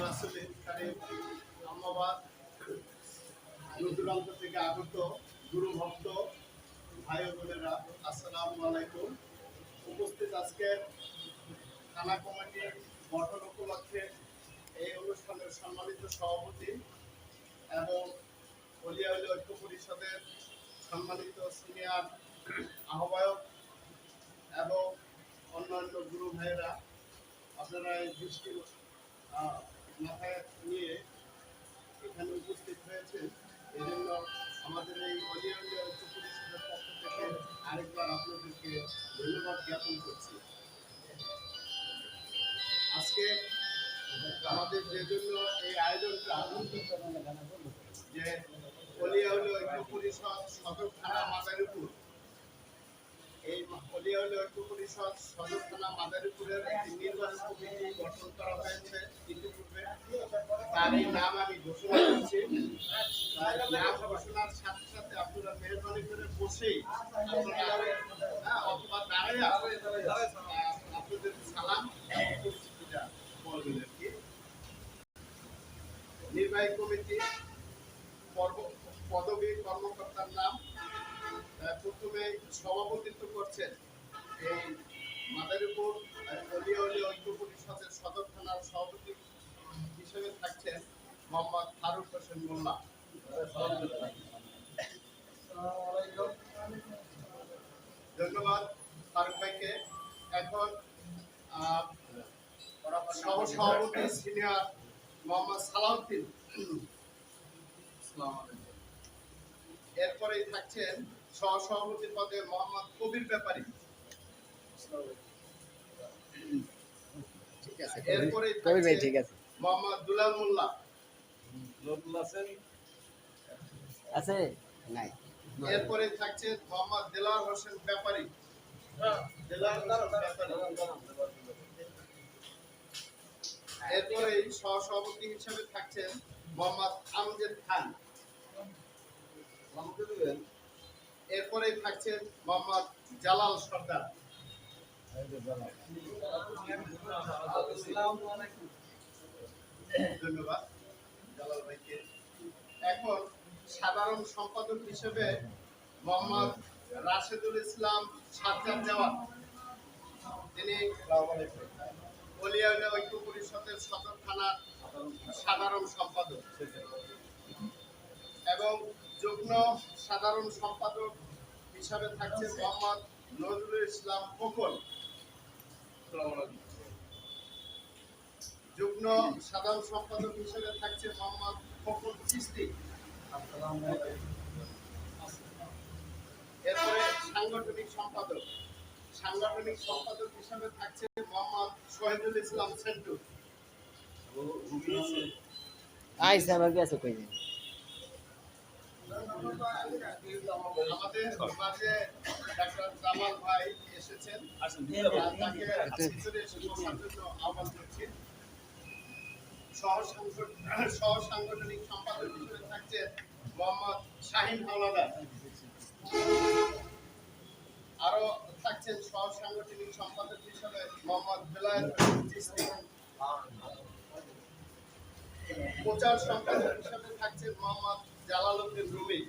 রাসূলের কারীম আম্মাবাদ দূর-দূরান্ত থেকে আগত গুরু ভক্ত ভাই ও বোনেরা আসসালামু আলাইকুম। উপস্থিত আজকের থানা কমিটি গঠন উপলক্ষে এই অনুষ্ঠানের সম্মানিত সভাপতি এবং ওলিয়া ঐক্য পরিষদের সম্মানিত সিনিয়র আহ্বায়ক এবং অন্যান্য গুরু ভাইয়েরা, আপনারা এই দৃষ্টি মাথায় নিয়ে এখানে উপস্থিত হয়েছেন। এই জন্য আমাদের এই ওলিয়া ঐক্য পরিষদের পক্ষ থেকে আরেকবার আপনাদেরকে ধন্যবাদ জ্ঞাপন করছি। আজকে আমাদের যে জন্য এই আয়োজনটা, যে ওলিয়া ঐক্য পরিষদ সদর থানা মাদারীপুর, এই ওলিয়া ঐক্য পরিষদ সদর থানা মাদারীপুরের একটি নির্বাচন কমিটি গঠন করা হয়েছে ইতিপূর্বে। তার এই নাম আমি ঘোষণা করছি। নাম ঘোষণার সাথে সাথে আপনারা মেহরবানি করে বসেই অথবা দাঁড়াইয়া আপনাদের সালাম পরিচিতিটা বলবেন আর কি। নির্বাহী কমিটি পদবী কর্মকর্তার নাম প্রথমে সভাপতিত্ব করছেন এই মাদারীপুর ওলিয়া ঐক্য পরিষদের সদর থানার সভাপতি হিসেবে থাকছেন মোহাম্মদ ফারুক হোসেন মোল্লা। ধন্যবাদ ফারুক ভাইকে। এখন সহ সভাপতি সিনিয়র মোহাম্মদ সালাউদ্দিন, এরপরেই থাকছেন সহ সভাপতি পদে মোহাম্মদ কবির ব্যাপারী। এরপরেই থাকছেন মোহাম্মদ দুলাল মোল্লা। এরপরে থাকছেন মোহাম্মদ দেলার হোসেন ব্যাপারী। এরপরে সহ সভাপতি হিসেবে থাকছেন মোহাম্মদ আমজেদ খান। এরপরে থাকছেন মোহাম্মদ জালাল সর্দার। ধন্যবাদ জালাল ভাইকে। এখন সাধারণ সম্পাদক হিসেবে মোহাম্মদ রাশেদুল ইসলাম সাজ্জাদ জওয়ান, তিনি ওলিয়া ঐক্য পরিষদের সদর থানার সাধারণ সম্পাদক, এবং যুগ্ম সাধারণ সম্পাদক হিসাবে থাকছে মোহাম্মদ নজরুল ইসলাম খোকন। যুগ্ম সাধারণ সম্পাদক হিসেবে থাকছে মোহাম্মদ খোকন চিস্তি। এরপরে সাংগঠনিক সম্পাদক হিসেবে থাকছে মোহাম্মদ শহীদুল ইসলাম সেন্টু। আমাদের মাঝে ডাক্তার জামাল ভাই এসেছেন, তাকে আহ্বান করছি। সহ সাংগঠনিক সম্পাদক হিসেবে থাকছে মোহাম্মদ শাহিন হাওলাদার। আরো থাকছেন সহ সাংগঠনিক সম্পাদক হিসেবে মোহাম্মদ বেলায়েত চিস্তি। প্রচার সম্পাদক হিসেবে থাকছেন মোহাম্মদ জালালউদ্দিন রুমি।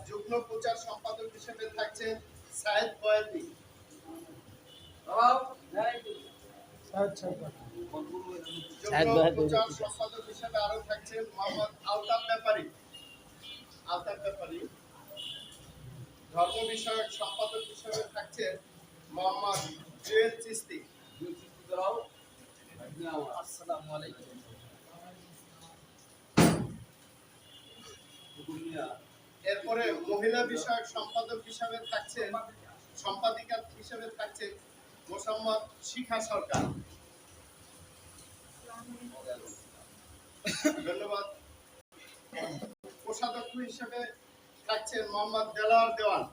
যুগ্ম প্রচার সম্পাদক হিসেবে থাকছেন সায়েদ বয়াতি। প্রচার সম্পাদক হিসেবে আরো থাকছেন মোহাম্মদ আলতাফ ব্যাপারী। ধর্ম বিষয়ক সম্পাদক হিসেবে থাকছেন মোহাম্মদ জুয়েল চিস্তি। এরপরে মহিলা বিষয়ক সম্পাদিকা হিসেবে থাকছেন মোসাম্মদ শিখা সরকার। ধন্যবাদ। কোষাধ্যক্ষ হিসেবে থাকছেন মোহাম্মদ দেলাওয়ার দেওয়ান।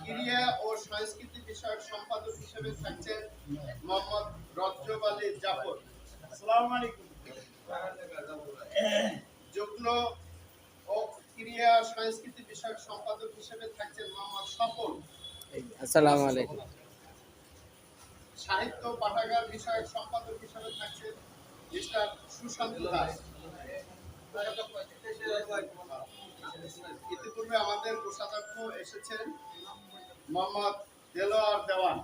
ক্রীড়া ও সংস্কৃতি বিষয়ক সম্পাদক হিসেবে থাকছেন মোহাম্মদ রজব আলী জাফর। আসসালামু আলাইকুম। যুগ্ম ও ক্রিয়া সংস্কৃতি বিষয়ক সম্পাদক হিসেবে থাকছেন মোহাম্মদ স্বপন। আসসালামু আলাইকুম। সাহিত্য পাঠাগার বিষয়ক সম্পাদক হিসেবে থাকছেন মিস্টার সুশান্ত দাস। ইতিপূর্বে আমাদের কোষাধ্যক্ষ এসেছেন মোহাম্মদ দেলোয়ার দেওয়ান।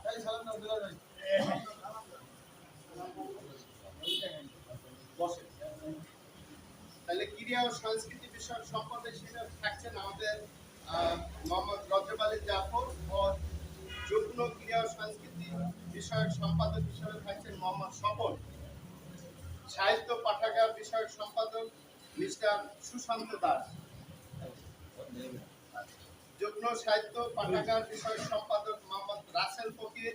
বসেন। তাহলে ক্রীড়া ও সংস্কৃতি বিষয়ক সম্পাদক হিসেবে থাকছেন আমাদের মোহাম্মদ রজব আলী জাফর ও যুগ্ম ক্রীড়া ও সংস্কৃতি বিষয়ক সম্পাদক হিসেবে থাকছেন মোহাম্মদ স্বপন। সাহিত্য পাঠাগার বিষয়ক সম্পাদক মিস্টার সুশান্ত দাস। যুগ্ম সাহিত্য পাঠাগার বিষয়ক সম্পাদক মোহাম্মদ রাসেল ফকির,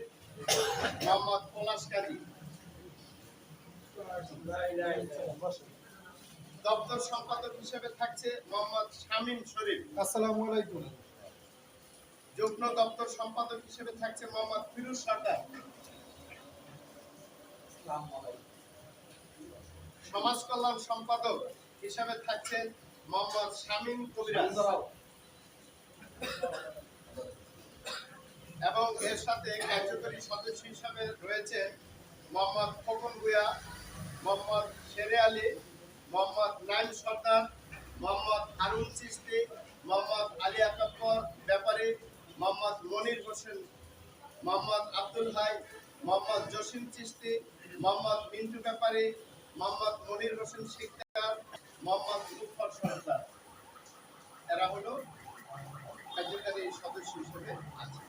মোহাম্মদ পলাশ কাজী। দপ্তর সম্পাদক হিসেবে থাকছে মোহাম্মদ শামীম শরীফ। আসসালামু আলাইকুম। যুগ্ম দপ্তর সম্পাদক হিসেবে থাকছে মোহাম্মদ ফিরোজ সরকার। সমাজ কল্যাণ সম্পাদক হিসেবে থাকছেন মোহাম্মদ শামীম কবিরাজ। এবং এর সাথে কার্যকরী সদস্য হিসেবে রয়েছে মোহাম্মদ খোকন ভূঁইয়া, মোহাম্মদ শেরে আলী, মোহাম্মদ নাইম সর্দার, মোহাম্মদ হারুন চিশতি, মোহাম্মদ আলী আকবর ব্যাপারী, মোহাম্মদ মনির হোসেন, মোহাম্মদ আব্দুল হাই, মোহাম্মদ জসিম চিশতি, মোহাম্মদ মিন্টু ব্যাপারী, মোহাম্মদ মনির হোসেন শিকদার, মোহাম্মদ মুফর সরদার। এরা হলো কার্যকারী সদস্য হিসেবে আছে।